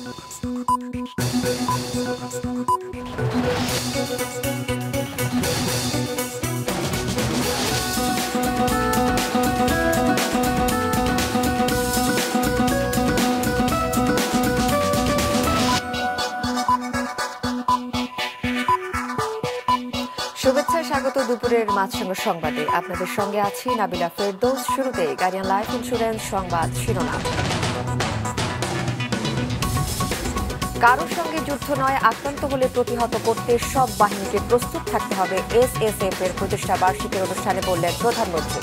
শুভেচ্ছা, স্বাগত দুপুরের মাছরাঙা সংবাদে। আপনাদের সঙ্গে আছি নাবিলা ফেরদৌস। শুরুতে গার্ডিয়ান লাইফ ইন্স্যুরেন্স সংবাদ শিরোনাম। কারোর সঙ্গে যুদ্ধ নয়, আক্রান্ত হলে প্রতিহত করতে সব বাহিনীকে প্রস্তুত থাকতে হবে, এসএসএফ এর প্রতিষ্ঠা বার্ষিকীর অনুষ্ঠানে বললেন প্রধানমন্ত্রী।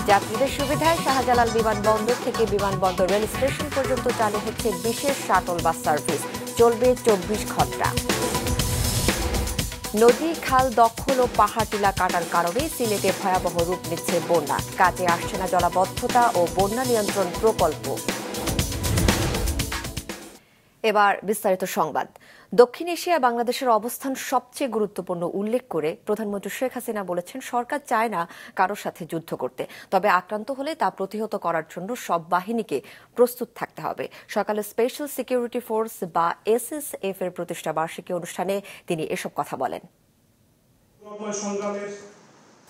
যাত্রীদের সুবিধায় শাহজালাল বিমানবন্দর থেকে বিমানবন্দর রেল স্টেশন পর্যন্ত চালু হচ্ছে বিশেষ শাটল বাস সার্ভিস, চলবে 24 ঘণ্টা। নদী, খাল দখল ও পাহাড় টিলা কাটার কারণে সিলেটে ভয়াবহ রূপ নিচ্ছে বন্যা। কাজে আসছে না জলাবদ্ধতা ও বন্যা নিয়ন্ত্রণ প্রকল্প। এবার বিস্তারিত সংবাদ। দক্ষিণ এশিয়া বাংলাদেশের অবস্থান সবচেয়ে গুরুত্বপূর্ণ উল্লেখ করে প্রধানমন্ত্রী শেখ হাসিনা বলেছেন, সরকার চায় না কারোর সাথে যুদ্ধ করতে, তবে আক্রান্ত হলে তা প্রতিহত করার জন্য সব বাহিনীকে প্রস্তুত থাকতে হবে। সকালে স্পেশাল সিকিউরিটি ফোর্স বা এসএসএফ এর প্রতিষ্ঠা বার্ষিকী অনুষ্ঠানে তিনি এসব কথা বলেন।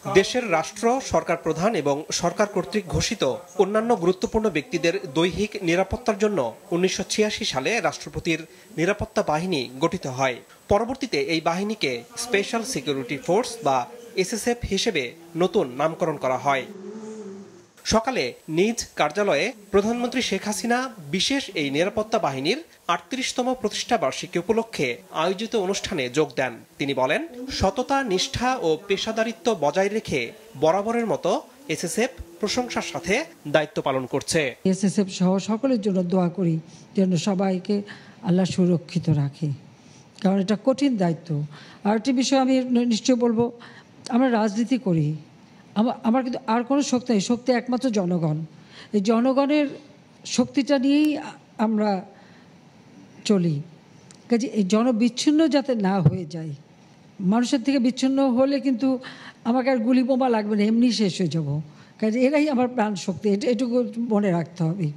দেশের রাষ্ট্র, সরকার প্রধান এবং সরকার কর্তৃক ঘোষিত অন্যান্য গুরুত্বপূর্ণ ব্যক্তিদের দৈহিক নিরাপত্তার জন্য 1986 সালে রাষ্ট্রপতির নিরাপত্তা বাহিনী গঠিত হয়। পরবর্তীতে এই বাহিনীকে স্পেশাল সিকিউরিটি ফোর্স বা এসএসএফ হিসেবে নতুন নামকরণ করা হয়। সকালে নিজ কার্যালয়ে প্রধানমন্ত্রী শেখ হাসিনা বিশেষ এই নিরাপত্তা বাহিনীর 38তম প্রতিষ্ঠা বার্ষিকী উপলক্ষে আয়োজিত অনুষ্ঠানে যোগ দেন। তিনি বলেন, সততা, নিষ্ঠা ও পেশাদারিত্ব বজায় রেখে বরাবরের মতো এসএসএফ প্রশংসার সাথে দায়িত্ব পালন করছে। এসএসএফ সহ সকলের জন্য দোয়া করি যেন সবাইকে আল্লাহ সুরক্ষিত রাখে, কারণ এটা কঠিন দায়িত্ব। আর একটি বিষয় আমি নিশ্চয় বলবো, আমরা রাজনীতি করি, আমার কিন্তু আর কোনো শক্তি নেই, শক্তি একমাত্র জনগণ। এই জনগণের শক্তিটা নিয়েই আমরা চলি। কাজে এই জনবিচ্ছিন্ন যাতে না হয়ে যায়, মানুষের থেকে বিচ্ছিন্ন হলে কিন্তু আমাকে আর গুলি বোমা লাগবে না, এমনি শেষ হয়ে যাবো। কাজে এরাই আমার প্রাণ শক্তি, এটুকু মনে রাখতে হবে।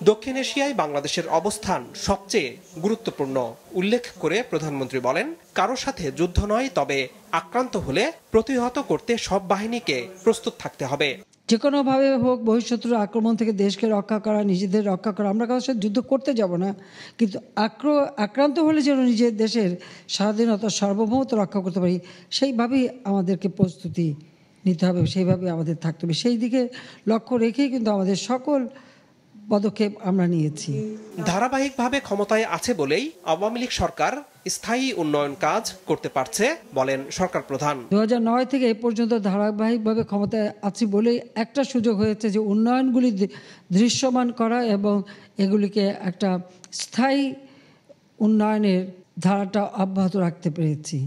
দক্ষিণ এশিয়ায় বাংলাদেশের অবস্থান সবচেয়ে গুরুত্বপূর্ণ উল্লেখ করে প্রধানমন্ত্রী বলেন, কারো সাথে যুদ্ধ নয়, তবে আক্রান্ত হলে প্রতিহত করতে সব বাহিনীকে প্রস্তুত থাকতে হবে। যে কোনোভাবে হোক বহিঃশত্রুর আক্রমণ থেকে দেশকে রক্ষা করা, নিজেদের রক্ষা করা। আমরা কারোর সাথে যুদ্ধ করতে যাব না, কিন্তু আক্রান্ত হলে যেন নিজের দেশের স্বাধীনতা, সার্বভৌমত্ব রক্ষা করতে পারি, সেইভাবেই আমাদেরকে প্রস্তুতি নিতে হবে, সেইভাবে আমাদের থাকতে হবে। সেই দিকে লক্ষ্য রেখেই কিন্তু আমাদের সকল পদক্ষেপ আমরা নিয়েছি। ধারাবাহিকভাবে ক্ষমতায় আছে বলেই আওয়ামী লীগ সরকার স্থায়ী উন্নয়ন কাজ করতে পারছে বলেন সরকার প্রধান। 2009 থেকে এ পর্যন্ত ধারাবাহিকভাবে ক্ষমতায় আছি বলেই একটা সুযোগ হয়েছে যে উন্নয়নগুলি দৃশ্যমান করা এবং এগুলিকে একটা স্থায়ী উন্নয়নের ধারাটা অব্যাহত রাখতে পেরেছি।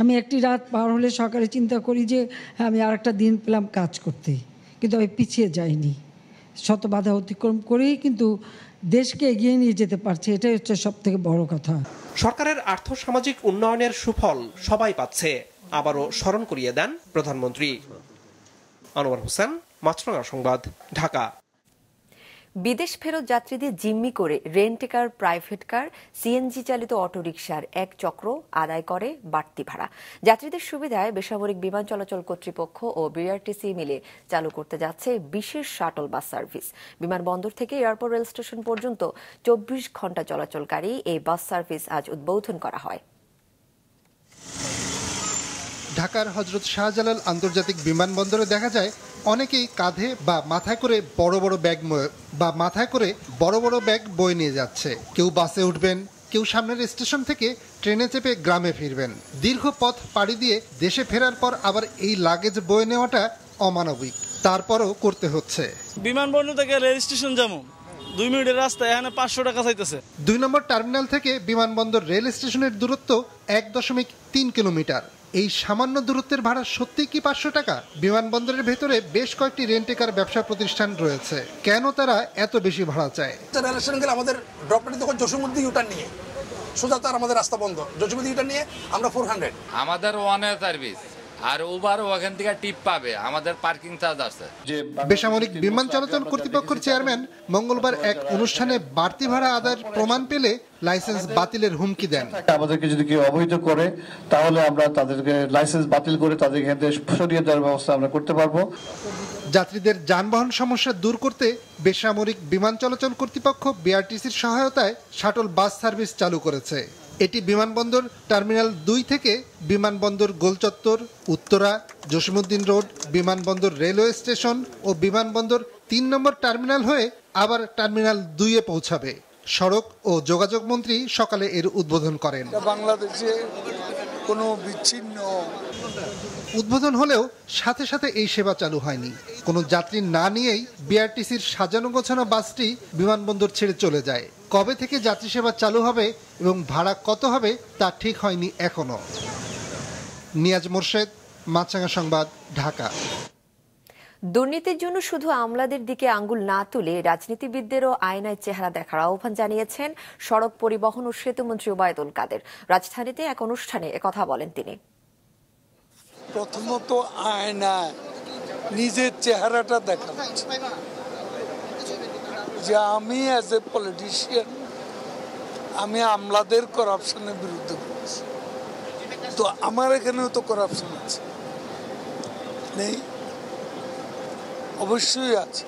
আমি একটি রাত পার হলে সকালে চিন্তা করি যে আমি আর একটা দিন পেলাম কাজ করতে, কিন্তু আমি পিছিয়ে যাইনি। শত বাধা অতিক্রম করেই কিন্তু দেশকে এগিয়ে নিয়ে যেতে পারছে, এটাই হচ্ছে সব থেকে বড় কথা। সরকারের আর্থসামাজিক উন্নয়নের সুফল সবাই পাচ্ছে, আবারও স্মরণ করিয়ে দেন প্রধানমন্ত্রী। আনোয়ার হোসেন, মাছরাঙা সংবাদ, ঢাকা। বিদেশ ফেরত যাত্রীদের জিম্মি করে রেন্টেকার, প্রাইভেট কার, সিএনজি চালিত অটোরিকশার এক চক্র আদায় করে বাড়তি ভাড়া। যাত্রীদের সুবিধায় বেসামরিক বিমান চলাচল কর্তৃপক্ষ ও বিআরটিসি মিলে চালু করতে যাচ্ছে বিশেষ শাটল বাস সার্ভিস। বিমানবন্দর থেকে এয়ারপোর্ট রেল স্টেশন পর্যন্ত 24 ঘণ্টা চলাচলকারী এই বাস সার্ভিস আজ উদ্বোধন করা হয়। ঢাকার হযরত শাহজালাল আন্তর্জাতিক বিমানবন্দরে দেখা যায় অনেকেই কাঁধে বা মাথায় করে বড় বড় ব্যাগ বয়ে নিয়ে যাচ্ছে। কেউ বাসে উঠবেন, কেউ সামনের স্টেশন থেকে ট্রেনে চেপে গ্রামে ফিরবেন। দীর্ঘ পথ পাড়ি দিয়ে দেশে ফেরার পর আবার এই লাগেজ বয়ে নেওয়াটা অমানবিক, তারপরও করতে হচ্ছে। বিমানবন্দর থেকে রেল স্টেশন যেমন 2 মিনিটের রাস্তা, এখানে 500 টাকা চাইতেছে। 2 নম্বর টার্মিনাল থেকে বিমানবন্দর রেল স্টেশনের দূরত্ব 1.3 কিলোমিটার। এই সামান্য দূরত্বের ভাড়া সত্যি কি 500 টাকা? বিমানবন্দরের ভেতরে বেশ কয়েকটি রেন্টেকার ব্যবসা প্রতিষ্ঠান রয়েছে, কেন তারা এত বেশি ভাড়া চায়? রেল স্টেশন গেলে আমাদের ড্রপটি তখন জসীমউদ্দি ইউটার্ন নিয়ে সোজা, তার আমাদের রাস্তা বন্ধ, জসীমউদ্দি ইউটার্ন নিয়ে আমরা 400। আমাদের ওয়ান ওয়ে সার্ভিস, আর উবারও ওখান থেকে টিপ পাবে, আমাদের পার্কিং চার্জ আছে। বেসামরিক বিমান চলাচল কর্তৃপক্ষের চেয়ারম্যান মঙ্গলবার এক অনুষ্ঠানে বাড়তি ভাড়া আদায়ের প্রমাণ পেলে লাইসেন্স বাতিলের হুমকি দেন। আমাদেরকে যদি কেউ অবহিত করে তাহলে আমরা তাদেরকে লাইসেন্স বাতিল করে তাদের এখান থেকে সরিয়ে দেওয়ার ব্যবস্থা আমরা করতে পারবো। যাত্রীদের যানবাহন সমস্যা দূর করতে বেসামরিক বিমান চলাচল কর্তৃপক্ষ বিআরটিসির সহায়তায় শাটল বাস সার্ভিস চালু করেছে। এটি বিমানবন্দর টার্মিনাল 2 থেকে বিমানবন্দর গোলচত্বর, উত্তরা, জসিমউদ্দিন রোড, বিমানবন্দর রেলওয়ে স্টেশন ও বিমানবন্দর 3 নম্বর টার্মিনাল হয়ে আবার টার্মিনাল 2-এ পৌঁছাবে। সড়ক ও যোগাযোগ মন্ত্রী সকালে এর উদ্বোধন করেন। বাংলাদেশে কোনো বিচ্ছিন্ন উদ্বোধন হলেও সাথে সাথে এই সেবা চালু হয়নি। কোনো যাত্রী না নিয়েই বিআরটিসির সাজানো গোছানো বাসটি বিমানবন্দর ছেড়ে চলে যায়। কবে থেকে যাত্রী সেবা চালু হবে এবং ভাড়া কত হবে তা ঠিক হয়নি এখনো। নিয়াজ মোরশেদ, মাছরাঙা সংবাদ, ঢাকা। দুর্নীতির জন্য শুধু আমলাদের দিকে আঙ্গুল না তুলে রাজনীতিবিদদেরও আয়নায় চেহারা দেখার আহ্বান জানিয়েছেন সড়ক পরিবহন ও সেতুমন্ত্রী ওবায়দুল কাদের। রাজধানীতে এক অনুষ্ঠানে একথা বলেন তিনি। প্রথমত আয়নায় নিজের চেহারাটা দেখা যে আমি অ্যাজ এ পলিটিশিয়ান আমি আমলাদের করাপশনের বিরুদ্ধে বলছি, তো আমার এখানেও তো করাপশন আছে, নেই? অবশ্যই আছে।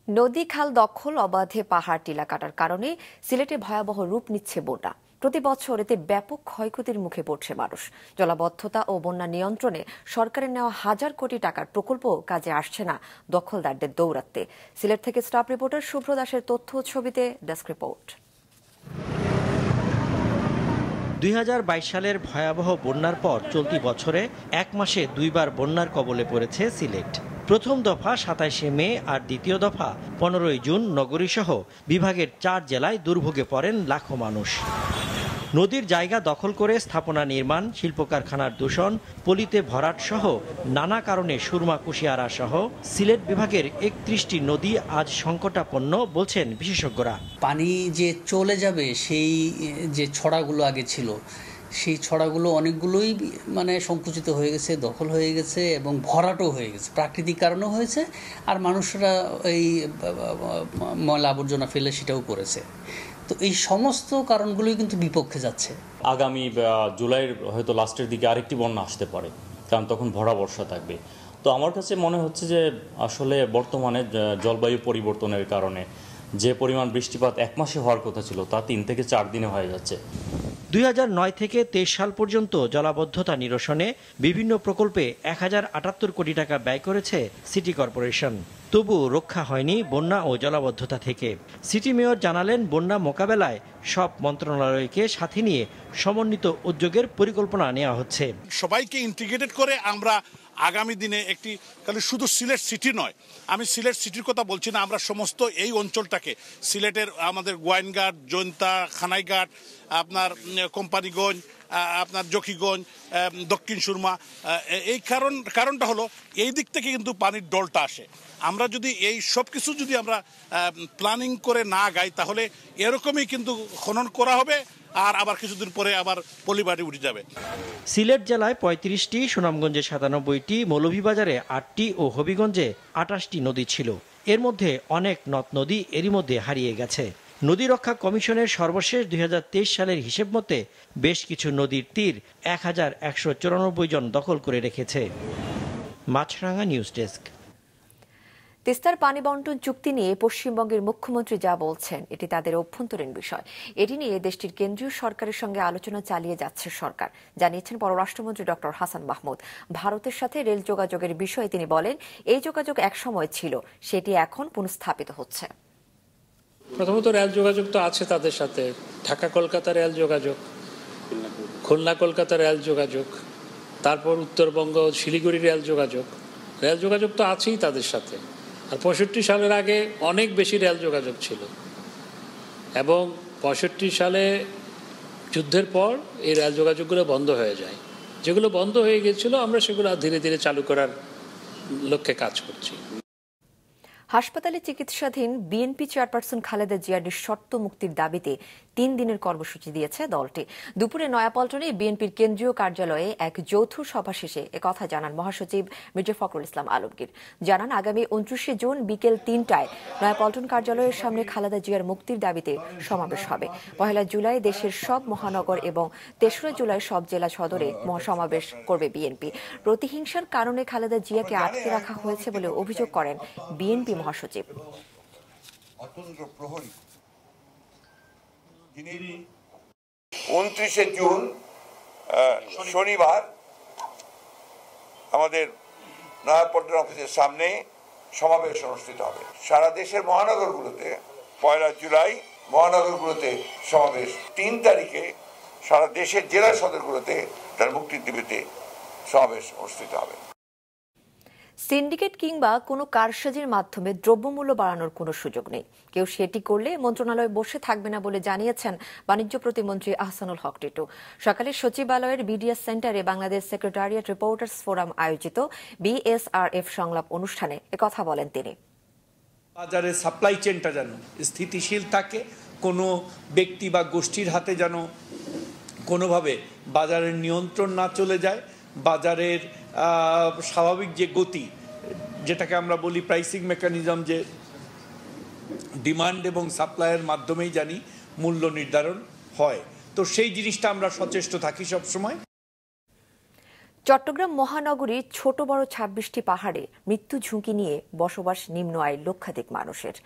নদী খাল দখল, অবাধে পাহাড় টিলা কাটার কারণে সিলেটে ভয়াবহ রূপ নিচ্ছে বন্যা। প্রতি বছর এতে ব্যাপক ক্ষয়ক্ষতির মুখে পড়ছে মানুষ। জলাবদ্ধতা ও বন্যা নিয়ন্ত্রণে সরকারের নেওয়া হাজার কোটি টাকার প্রকল্প কাজে আসছে না দখলদারদের দৌরাত্মে। সিলেট থেকে স্টাফ রিপোর্টার শুভ্র দাসের তথ্য ও ছবিতে ডেস্ক রিপোর্ট। 2022 সালের ভয়াবহ বন্যার পর চলতি বছরে এক মাসে 2 বার বন্যার কবলে পড়েছে সিলেট। প্রথম দফা 27শে মে আর দ্বিতীয় দফা 15ই জুন নগরীসহ বিভাগের 4 জেলায় দুর্ভোগে পড়েন লাখো মানুষ। নদীর জায়গা দখল করে স্থাপনা নির্মাণ, শিল্প কারখানার দূষণ, পলিতে ভরাট সহ নানা কারণে সুরমা কুশিয়ারা সহ সিলেট বিভাগের 31টি নদী আজ সংকটাপন্ন বলছেন বিশেষজ্ঞরা। পানি যে চলে যাবে সেই যে ছড়াগুলো আগে ছিল সেই ছড়াগুলো অনেকগুলোই মানে সংকুচিত হয়ে গেছে, দখল হয়ে গেছে এবং ভরাটও হয়ে গেছে। প্রাকৃতিক কারণেও হয়েছে আর মানুষরা এই ময়লা আবর্জনা ফেলে সেটাও করেছে। তো এই সমস্ত কারণগুলোই কিন্তু বিপক্ষে যাচ্ছে। আগামী জুলাইয়ের হয়তো লাস্টের দিকে আরেকটি বন্যা আসতে পারে, কারণ তখন ভরা বর্ষা থাকবে। তো আমার কাছে মনে হচ্ছে যে আসলে বর্তমানে জলবায়ু পরিবর্তনের কারণে যে পরিমাণ বৃষ্টিপাত এক মাসে হওয়ার কথা ছিল তা 3 থেকে 4 দিনে হয়ে যাচ্ছে। 2009 থেকে 23 সাল পর্যন্ত জলাবদ্ধতা নিরসনে বিভিন্ন প্রকল্পে 1078 কোটি টাকা ব্যয় করেছে সিটি কর্পোরেশন। তবু রক্ষা হয়নি বন্যা ও জলাবদ্ধতা থেকে। সিটি মেয়র জানালেন, বন্যা মোকাবেলায় সব মন্ত্রণালয়কে সাথে নিয়ে সমন্বিত উদ্যোগের পরিকল্পনা নেওয়া হচ্ছে। সবাইকে ইন্টিগ্রেটেড করে আমরা আগামী দিনে একটি, তাহলে শুধু সিলেট সিটি নয়, আমি সিলেট সিটির কথা বলছি না, আমরা সমস্ত এই অঞ্চলটাকে সিলেটের আমাদের গোয়াইনঘাট, জৈন্তা, খানাইঘাট, আপনার কোম্পানিগঞ্জ, আপনার জকিগঞ্জ, দক্ষিণ সুরমা, এই কারণটা হলো এই দিক থেকে কিন্তু পানির ডলটা আসে। আমরা যদি এই সব কিছু যদি আমরা প্ল্যানিং করে না গাই তাহলে এরকমই কিন্তু খনন করা হবে আর আবার কিছুদিন পরে আবার পলিবাড়ি উঠে যাবে। সিলেট জেলায় 35টি, সুনামগঞ্জে 97টি, মৌলভীবাজারে 8টি ও হবিগঞ্জে 28টি নদী ছিল। এর মধ্যে অনেক নদ নদী এরই মধ্যে হারিয়ে গেছে। নদী রক্ষা কমিশনের সর্বশেষ 2023 সালের হিসেব মতে বেশ কিছু নদীর তীর 1194 জন দখল করে রেখেছে। মাছরাঙা নিউজ ডেস্ক। তিস্তার পানি বন্টন চুক্তি নিয়ে পশ্চিমবঙ্গের মুখ্যমন্ত্রী যা বলছেন এটি তাদের অভ্যন্তরীণ বিষয়। এটি নিয়ে দেশটির কেন্দ্রীয় সরকারের সঙ্গে আলোচনা চালিয়ে যাচ্ছে সরকার, জানিয়েছেন পররাষ্ট্রমন্ত্রী ডক্টর হাসান মাহমুদ। ভারতের সাথে রেল যোগাযোগের বিষয়ে তিনি বলেন, এই যোগাযোগ এক সময় ছিল, সেটি এখন পুনঃস্থাপিত হচ্ছে। প্রথমত রেল যোগাযোগ তো আছে তাদের সাথে, ঢাকা কলকাতা রেল যোগাযোগ, খুলনা কলকাতা রেল যোগাযোগ, তারপর উত্তরবঙ্গ শিলিগুড়ি রেল যোগাযোগ তো আছেই তাদের সাথে। আর 65 সালের আগে অনেক বেশি রেল যোগাযোগ ছিল এবং 65 সালে যুদ্ধের পর এই রেল যোগাযোগগুলো বন্ধ হয়ে যায়। যেগুলো বন্ধ হয়ে গিয়েছিল আমরা সেগুলো ধীরে ধীরে চালু করার লক্ষ্যে কাজ করছি। হাসপাতালে চিকিৎসাধীন বিএনপি চেয়ারপারসন খালেদা জিয়ার নিঃশর্ত মুক্তির দাবিতে 3 দিনের কর্মসূচি দিয়েছে দলটি। দুপুরে নয়াপল্টনে বিএনপির কেন্দ্রীয় কার্যালয়ে এক যৌথ সভা শেষে একথা জানান মহাসচিব মির্জা ফখরুল ইসলাম আলমগীর। জানান, আগামী 29 জুন বিকেল 3টায় নয়াপল্টন কার্যালয়ের সামনে খালেদা জিয়ার মুক্তির দাবিতে সমাবেশ হবে। 1 জুলাই দেশের সব মহানগর এবং 3রা জুলাই সব জেলা সদরে মহাসমাবেশ করবে বিএনপি। প্রতিহিংসার কারণে খালেদা জিয়াকে আটকে রাখা হয়েছে বলে অভিযোগ করেন বিএনপি মহাসচিব। 29 জুন শনিবার আমাদের নয়াপল্টন অফিসের সামনে সমাবেশ অনুষ্ঠিত হবে। সারা দেশের মহানগরগুলোতে 1 জুলাই মহানগরগুলোতে সমাবেশ, 3 তারিখে সারা দেশের জেলা সদরগুলোতে তার মুক্তির দাবিতে সমাবেশ অনুষ্ঠিত হবে। সিন্ডিকেট কিংবা কোনো কারসাজির মাধ্যমে দ্রব্যমূল্য বাড়ানোর কোনো সুযোগ নেই। কেউ সেটি করলে মন্ত্রণালয় বসে থাকবে না বলে জানিয়েছেন বাণিজ্য প্রতিমন্ত্রী আহসানুল হক টিটু। সকালে সচিবালয়ের বিডিএস সেন্টারে বাংলাদেশ সেক্রেটারিয়েট রিপোর্টার্স ফোরাম আয়োজিত বিএসআরএফ সংলাপ অনুষ্ঠানে একথা বলেন তিনি। বাজারের সাপ্লাই চেনটা যেন স্থিতিশীল থাকে, কোনো ব্যক্তি বা গোষ্ঠীর হাতে যেন কোনোভাবে বাজারের নিয়ন্ত্রণ না চলে যায়। বাজারের স্বাভাবিক যে গতি, যেটাকে আমরা বলি প্রাইসিং মেকানিজম, যে ডিমান্ড এবং সাপ্লাইয়ের মাধ্যমেই জানি মূল্য নির্ধারণ হয়, তো সেই জিনিসটা আমরা সচেষ্ট থাকি সবসময়। চট্টগ্রাম মহানগরীর ছোট বড় 26টি পাহাড়ে মৃত্যু ঝুঁকি নিয়ে বসবাস নিম্ন আয়ের লক্ষাধিক মানুষের।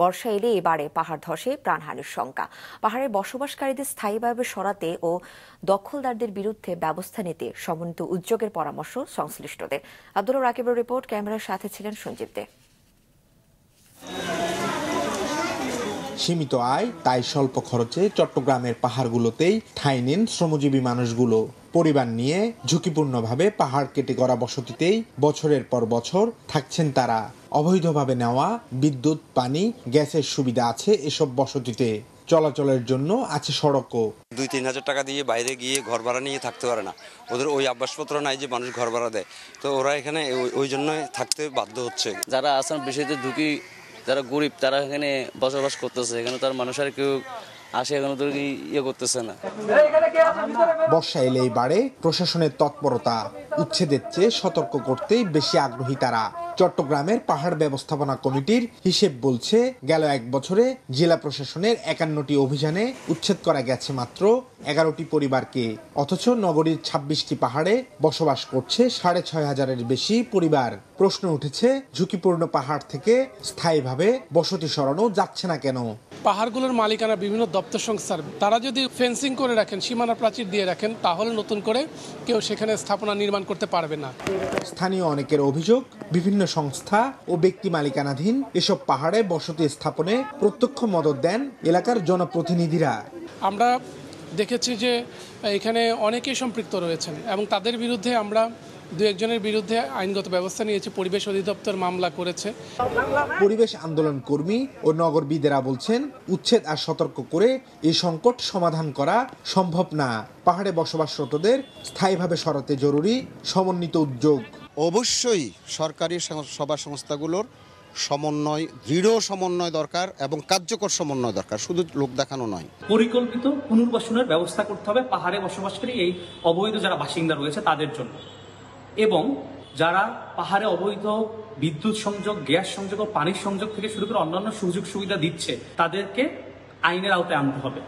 বর্ষা এলে এবারে পাহাড় ধসে প্রাণহানির শঙ্কা। পাহাড়ে বসবাসকারীদের স্থায়ীভাবে সরাতে ও দখলদারদের বিরুদ্ধে ব্যবস্থা নিতে সমন্বিত উদ্যোগের পরামর্শ সংশ্লিষ্টদের। আব্দুল রাকিবের রিপোর্ট, ক্যামেরার সাথে ছিলেন সঞ্জীব দে। সীমিত আয়, তাই স্বল্প খরচে চট্টগ্রামের পাহাড়গুলোতেই ঠাঁই নেন শ্রমজীবী মানুষগুলো। পরিবার নিয়ে ঝুঁকিপূর্ণভাবে পাহাড় কেটে করা বসতিতেই বছরের পর বছর থাকছেন তারা। অবৈধভাবে নেওয়া বিদ্যুৎ, পানি, গ্যাসের সুবিধা আছে এসব বসতিতে। চলাচলের জন্য আছে সড়কও। 2-3 হাজার টাকা দিয়ে বাইরে গিয়ে ঘর ভাড়া নিয়ে থাকতে পারে না, ওদের ওই আবাসপত্র নাই যে মানুষ ঘর ভাড়া দেয়, তো ওরা এখানে ওই জন্য থাকতে বাধ্য হচ্ছে। যারা আসাম বিষয়তে ঢুকি, যারা গরিব, তারা এখানে বসবাস করতেছে, এখানে তার মানুষ আর কেউ আসে এখানে তো ইয়ে করতেছে না। বর্ষা এলেই বাড়ে প্রশাসনের তৎপরতা। উচ্ছেদের চেয়ে সতর্ক করতেই বেশি আগ্রহী তারা। চট্টগ্রামের পাহাড় ব্যবস্থাপনা কমিটির হিসেব বলছে, গেল 1 বছরে জেলা প্রশাসনের 51টি অভিযানে উচ্ছেদ করা গেছে মাত্র 11টি পরিবারকে। অথচ নগরীর 26টি পাহাড়ে বসবাস করছে 6,500-এর বেশি পরিবার। প্রশ্ন উঠেছে, ঝুঁকিপূর্ণ পাহাড় থেকে স্থায়ীভাবে বসতি সরানো যাচ্ছে না কেন? পাহাড়গুলোর মালিকানা বিভিন্ন দপ্তর সংস্থার, তারা যদি ফেন্সিং করে রাখেন, সীমানা প্রাচীর দিয়ে রাখেন, তাহলে নতুন করে কেউ সেখানে স্থাপনা নির্মাণ করতে পারবে না। স্থানীয় অনেকের অভিযোগ, বিভিন্ন সংস্থা ও ব্যক্তি মালিকানাধীন এসব পাহাড়ে বসতি স্থাপনে প্রত্যক্ষ মদত দেন এলাকার জনপ্রতিনিধিরা। আমরা দেখেছি যে এখানে অনেকেই সম্পৃক্ত রয়েছেন এবং তাদের বিরুদ্ধে আমরা 2-1 বিরুদ্ধে আইনগত ব্যবস্থা নিয়েছে। পরিবেশ অধিদপ্তর মামলা করেছে। পরিবেশ আন্দোলন কর্মী ও নগরবিদেরা বলছেন, উচ্ছেদ আর সতর্ক করে এই সংকট সমাধান করা সম্ভব না। পাহাড়ে বসবাসরতদের স্থায়ীভাবে সরাতে জরুরি সমন্বিত উদ্যোগ। অবশ্যই সরকারি সভা সংস্থাগুলোর সমন্বয়, দৃঢ় সমন্বয় দরকার এবং কার্যকর সমন্বয় দরকার, শুধু লোক দেখানো নয়। পরিকল্পিত পুনর্বাসনের ব্যবস্থা করতে হবে পাহাড়ে বসবাসকারী এই অবৈধ যারা বাসিন্দা রয়েছে তাদের জন্য, এবং যারা পাহাড়ে অবৈধ বিদ্যুৎ সংযোগ, গ্যাস সংযোগ ও পানির সংযোগ থেকে শুরু করে অন্যান্য সুযোগ সুবিধা দিচ্ছে তাদেরকে আইনের আওতায় আনতে হবে।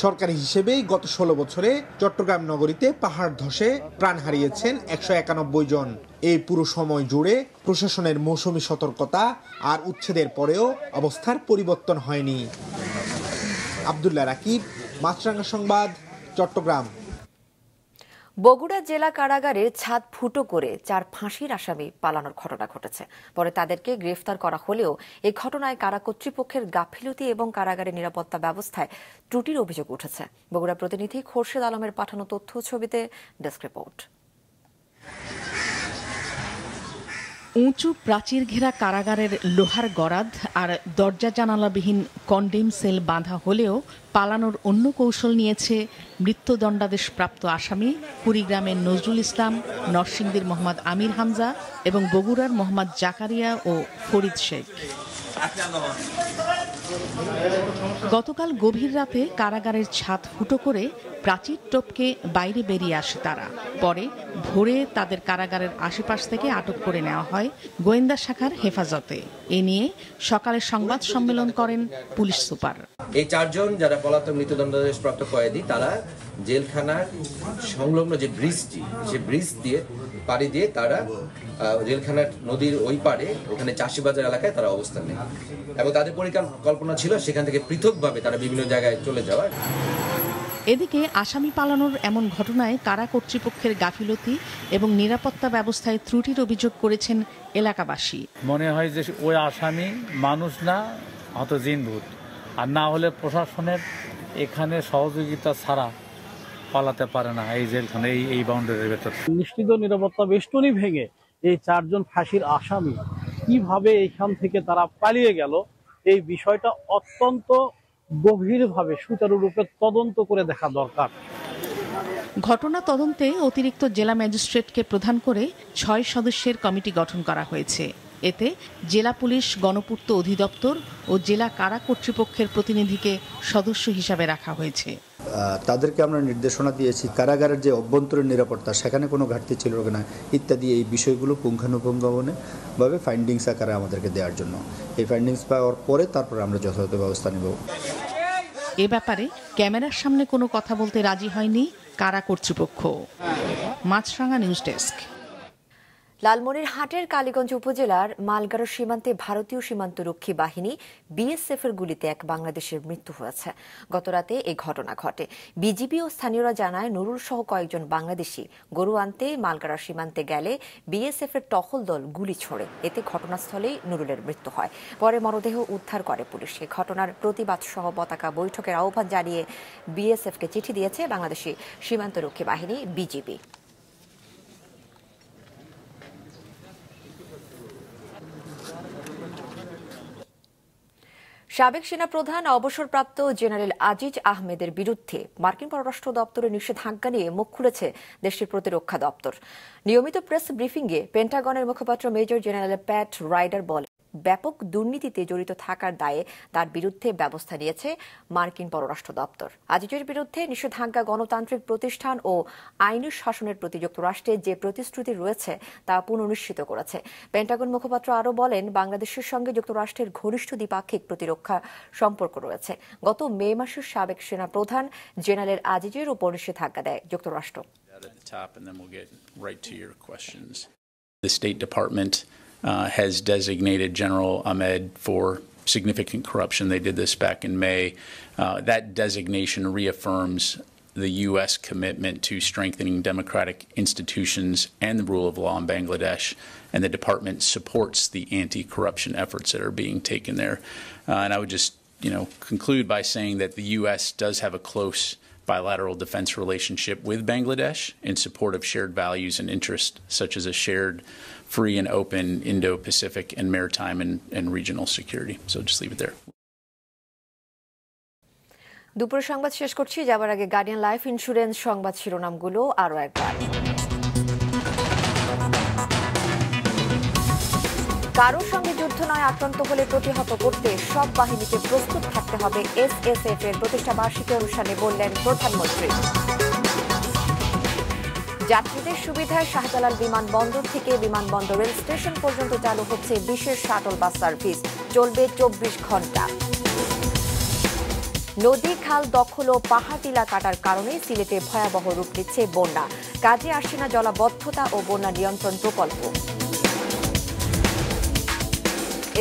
সরকারি হিসেবে গত 16 বছরে চট্টগ্রাম নগরীতে পাহাড় ধসে প্রাণ হারিয়েছেন 191 জন। এই পুরো সময় জুড়ে প্রশাসনের মৌসুমী সতর্কতা আর উচ্ছেদের পরেও অবস্থার পরিবর্তন হয়নি। আব্দুল্লাহ রাকিব, মাছরাঙা সংবাদ, চট্টগ্রাম। বগুড়া জেলা কারাগারের ছাদ ফুটো করে 4 ফাঁসির আসামি পালানোর ঘটনা ঘটেছে। পরে তাদেরকে গ্রেফতার করা হলেও এই ঘটনায় কারা কর্তৃপক্ষের গাফিলতি এবং কারাগারের নিরাপত্তা ব্যবস্থায় ত্রুটির অভিযোগ উঠেছে। বগুড়া প্রতিনিধি খোরশেদ আলমের পাঠানো তথ্য ছবিতে ডেস্ক রিপোর্ট। উঁচু প্রাচীর ঘেরা কারাগারের লোহার গরাদ আর দরজা জানালাবিহীন কন্ডেম সেল বাঁধা হলেও পালানোর অন্য কৌশল নিয়েছে মৃত্যুদণ্ডাদেশপ্রাপ্ত আসামি কুড়িগ্রামের নজরুল ইসলাম, নরসিংদীর মোহাম্মদ আমির হামজা এবং বগুড়ার মোহাম্মদ জাকারিয়া ও ফরিদ শেখ। গতকাল গভীর রাতে কারাগারের ছাদ ফুটো করে প্রাচীর টপকে বাইরে বেরিয়ে আসে তারা। পরে ভোরে তাদের কারাগারের আশেপাশ থেকে আটক করে নেওয়া হয় গোয়েন্দা শাখার হেফাজতে। এ নিয়ে সকালে সংবাদ সম্মেলন করেন পুলিশ সুপার। এই 4 জন যারা পলাতক মৃত্যুদণ্ডাদেশপ্রাপ্ত কয়েদি, তারা জেলখানার সংলগ্ন যে ব্রিজটি, সে ব্রিজ দিয়ে পাড়ি দিয়ে তারা জেলখানার নদীর ওই পাড়ে, ওখানে চাষিবাজার এলাকায় তারা অবস্থান নেয় এবং তাদের পরিকল্পনা ছিল সেখান থেকে পৃথকভাবে তারা বিভিন্ন জায়গায় চলে যাওয়া। এদিকে আসামি পালানোর এমন ঘটনায় কারা কর্তৃপক্ষের গাফিলতি এবং নিরাপত্তা ব্যবস্থায় ত্রুটির অভিযোগ করেছেন এলাকাবাসী। মনে হয় যে ওই আসামি মানুষ না, হয়তো জিনভূত, আর না হলে প্রশাসনের এখানে সহযোগিতা ছাড়া পালাতে পারে না এই জেলখানে, এই বাউন্ডারির ভেতর। নিশ্চিত নিরাপত্তা বেষ্টনী ভেঙে এই 4 জন ফাঁসির আসামি কিভাবে এইখান থেকে তারা পালিয়ে গেল, এই বিষয়টা অত্যন্ত গভীরভাবে সুচারুরূপে তদন্ত করে দেখা দরকার। ঘটনা তদন্তে অতিরিক্ত জেলা ম্যাজিস্ট্রেটকে প্রধান করে 6 সদস্যের কমিটি গঠন করা হয়েছে। এতে জেলা পুলিশ, গণপূর্ত অধিদপ্তর ও জেলা কারা কর্তৃপক্ষের প্রতিনিধিকে সদস্য হিসাবে রাখা হয়েছে। তাদেরকে আমরা নির্দেশনা দিয়েছি কারাগারের যে অভ্যন্তরীণ নিরাপত্তা, সেখানে কোনো ঘাটতি ছিল কিনা ইত্যাদি এই বিষয়গুলো পুঙ্খানুপুঙ্খভাবে ফাইন্ডিংস আকারে আমাদেরকে দেওয়ার জন্য। এই ফাইন্ডিংস পাওয়ার পরে তারপরে আমরা যথাযথ ব্যবস্থা নেব। এ ব্যাপারে ক্যামেরার সামনে কোনো কথা বলতে রাজি হয়নি কারা কর্তৃপক্ষ। মাছরাঙা নিউজ ডেস্ক। লালমনিরহাটের কালীগঞ্জ উপজেলার মালগারো সীমান্তে ভারতীয় সীমান্তরক্ষী বাহিনী বিএসএফ এর গুলিতে এক বাংলাদেশের মৃত্যু হয়েছে। গতরাতে এই ঘটনা ঘটে। বিজিবি ও স্থানীয়রা জানায় নুরুল সহ কয়েকজন বাংলাদেশি গরু আনতে মালগারো সীমান্তে গেলে বিএসএফ এর টহল দল গুলি ছোড়ে। এতে ঘটনাস্থলেই নুরুলের মৃত্যু হয়। পরে মরদেহ উদ্ধার করে পুলিশ। এই ঘটনার প্রতিবাদ সহ পতাকা বৈঠকের আহ্বান জানিয়ে বিএসএফকে চিঠি দিয়েছে বাংলাদেশি সীমান্তরক্ষী বাহিনী বিজিবি। সাবেক সেনাপ্রধান অবসরপ্রাপ্ত জেনারেল আজিজ আহমেদের বিরুদ্ধে মার্কিন পররাষ্ট্র দপ্তরের নিষেধাজ্ঞা নিয়ে মুখ খুলেছে দেশটির প্রতিরক্ষা দপ্তর। নিয়মিত প্রেস ব্রিফিংয়ে পেন্টাগনের মুখপাত্র মেজর জেনারেল প্যাট রাইডার বলেন, ব্যাপক দুর্নীতিতে জড়িত থাকার দায়ে তার বিরুদ্ধে ব্যবস্থা নিয়েছে মার্কিন পররাষ্ট্র দপ্তর। আজিজের বিরুদ্ধে নিষেধাজ্ঞা গণতান্ত্রিক প্রতিষ্ঠান ও আইনি শাসনের প্রতি যুক্তরাষ্ট্রের যে প্রতিশ্রুতি রয়েছে তা পুনর্নিশ্চিত করেছে। পেন্টাগন মুখপাত্র আরও বলেন, বাংলাদেশের সঙ্গে যুক্তরাষ্ট্রের ঘনিষ্ঠ দ্বিপাক্ষিক প্রতিরক্ষা সম্পর্ক রয়েছে। গত মে মাসের সাবেক সেনাপ্রধান জেনারেল আজিজের উপর নিষেধাজ্ঞা দেয় যুক্তরাষ্ট্র। The State Department has designated General Ahmed for significant corruption. They did this back in May. That designation reaffirms the U.S. commitment to strengthening democratic institutions and the rule of law in Bangladesh, and the department supports the anti-corruption efforts that are being taken there. And I would just, conclude by saying that the U.S. does have a close bilateral defense relationship with Bangladesh in support of shared values and interests, such as a shared free and open Indo-Pacific and maritime and regional security. So just leave it there. দুপুরের সংবাদ শেষ করছি। যাবার আগে guardian life insurance সংবাদ শিরোনামগুলো আরও একবার। কারোর সঙ্গে যুদ্ধ নয়, আক্রান্ত হলে প্রতিহত করতে সব বাহিনীকে প্রস্তুত থাকতে হবে, এসএসএফ এর প্রতিষ্ঠা বার্ষিকী অনুষ্ঠানে বললেন প্রধানমন্ত্রী। যাত্রীদের সুবিধায় শাহজালাল বিমানবন্দর থেকে বিমানবন্দর রেল স্টেশন পর্যন্ত চালু হচ্ছে বিশেষ শাটল বাস সার্ভিস, চলবে 24 ঘন্টা। নদী খাল দখল ও পাহাড় টিলা কাটার কারণে সিলেটে ভয়াবহ রূপ নিচ্ছে বন্যা। কাজে আসছে না জলাবদ্ধতা ও বন্যা নিয়ন্ত্রণ প্রকল্প।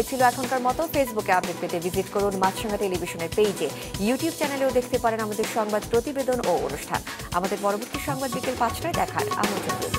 এ ছিল এখনকার মতো। ফেসবুকে আপডেট পেতে ভিজিট করুন মাছরাঙা টেলিভিশনের পেজে। ইউটিউব চ্যানেলেও দেখতে পারেন আমাদের সংবাদ প্রতিবেদন ও অনুষ্ঠান। আমাদের পরবর্তী সংবাদ বিকেল 5টায় দেখার আমন্ত্রণ রইল।